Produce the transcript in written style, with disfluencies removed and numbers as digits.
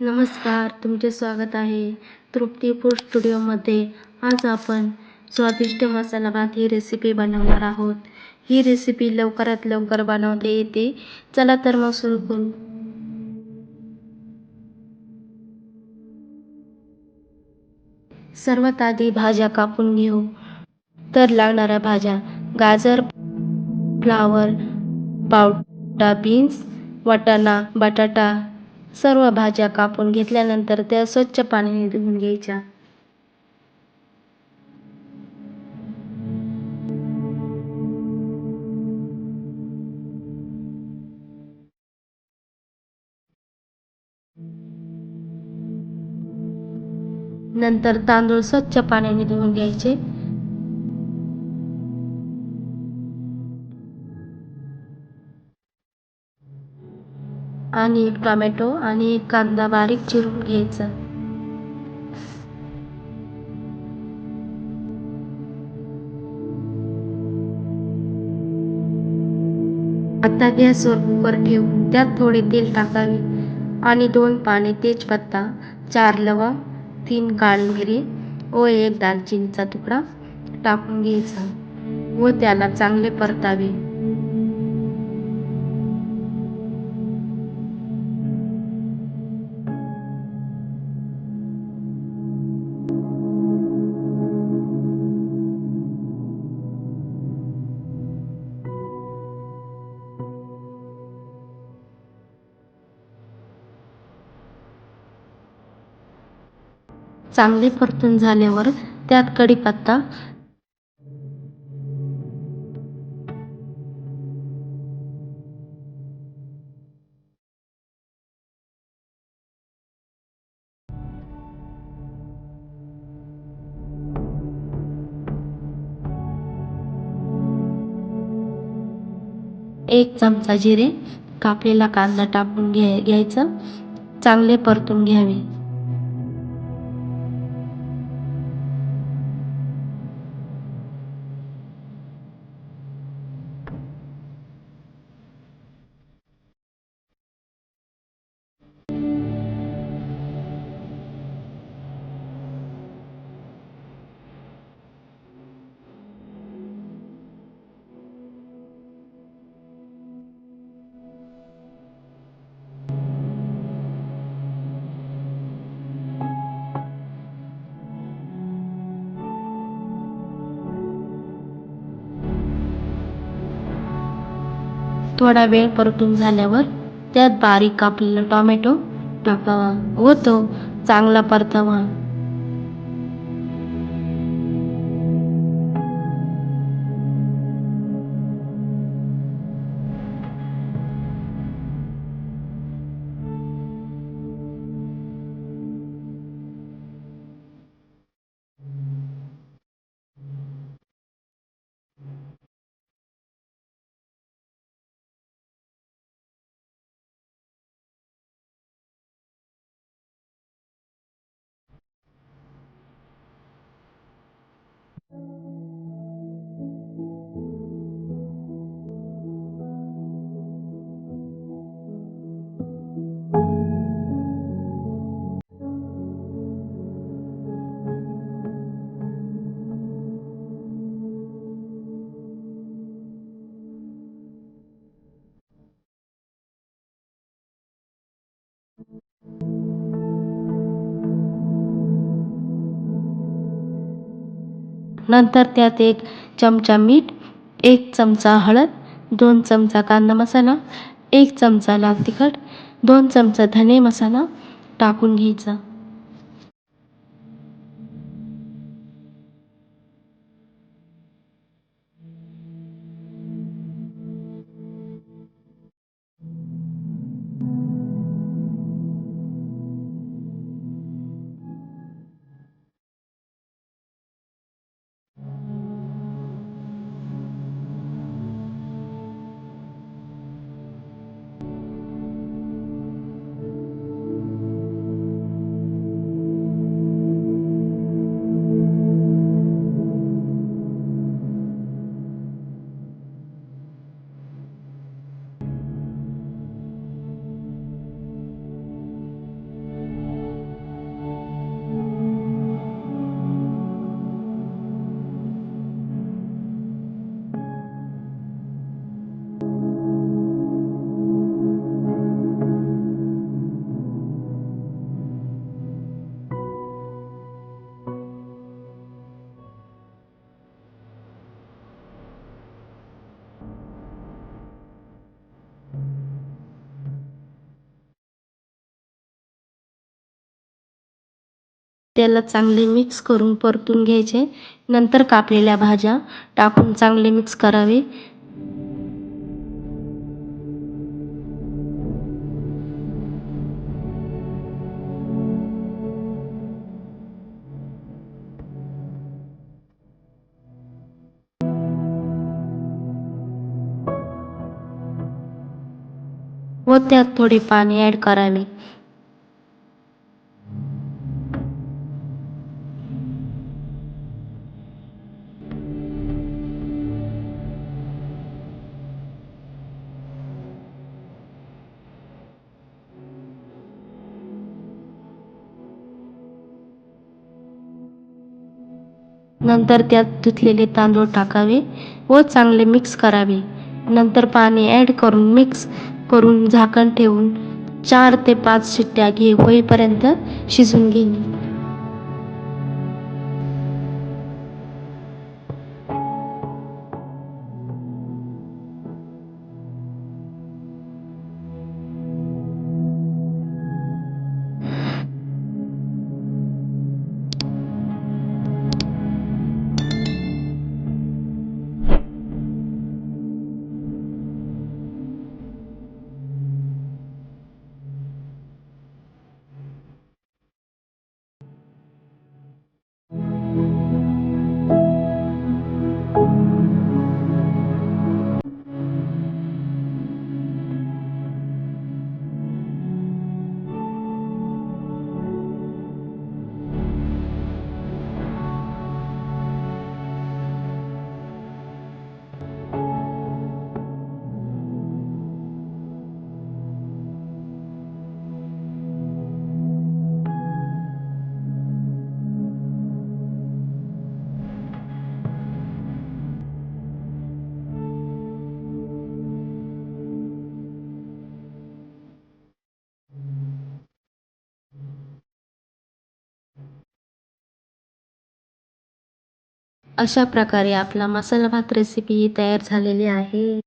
नमस्कार, तुमचे स्वागत आहे तृप्ती फूड स्टुडिओमध्ये. आज आपण स्वादिष्ट मसाला भात ही रेसिपी बनवणार आहोत. ही रेसिपी लवकरात लवकर बनवता येते. चला तर मग सुरू करू. सर्वात आधी भाज्या कापून घेऊ. तर लागणाऱ्या भाज्या: गाजर, फ्लावर, पावटा बीन्स, वाटाणा, बटाटा. सर्व भाज्या कापून घेतल्यानंतर त्या स्वच्छ पाण्याने धुवून घ्यायच्या. नंतर तांदूळ स्वच्छ पाण्याने धुवून घ्यायचे. आणि एक टोमॅटो आणि एक कांदा बारीक चिरून घ्यायचा. आता गॅसवर कुकर ठेवून त्यात थोडे तेल टाकावे आणि 2 पाने तेजपत्ता, 4 लवंग, 3 काळी मिरी व 1 दालचिनीचा तुकडा टाकून घ्यायचा व त्याला चांगले परतावे. चांगले परतून झाल्यावर त्यात कढीपत्ता, एक चमचा जिरे, कापलेला कांदा टाकून घ्यायचं. चांगले परतून घ्यावे. थोडा वेळ परतून झाल्यावर त्यात बारीक कापलेला टोमॅटो टाकावा व तो चांगला परतावा. नंतर त्यात 1 चमचा मीठ, 1 चमचा हळद, 2 चमचा कांदा मसाला, 1 चमचा लाल तिखट, 2 चमचा धने मसाला टाकून घ्यायचा. त्याला चांगले मिक्स करून परतून घ्यायचे. नंतर कापलेल्या भाज्या टाकून चांगले मिक्स करावे. व त्यात थोडे पाणी ॲड करावे. नंतर त्यात धुतलेले तांदूळ टाकावे व चांगले मिक्स करावे. नंतर पाणी ॲड करून मिक्स करून झाकण ठेवून 4 ते 5 शिट्ट्या होईपर्यंत शिजवून घेणे. अशा प्रकारे आपला मसाला भात रेसिपी तयार झालेली आहे.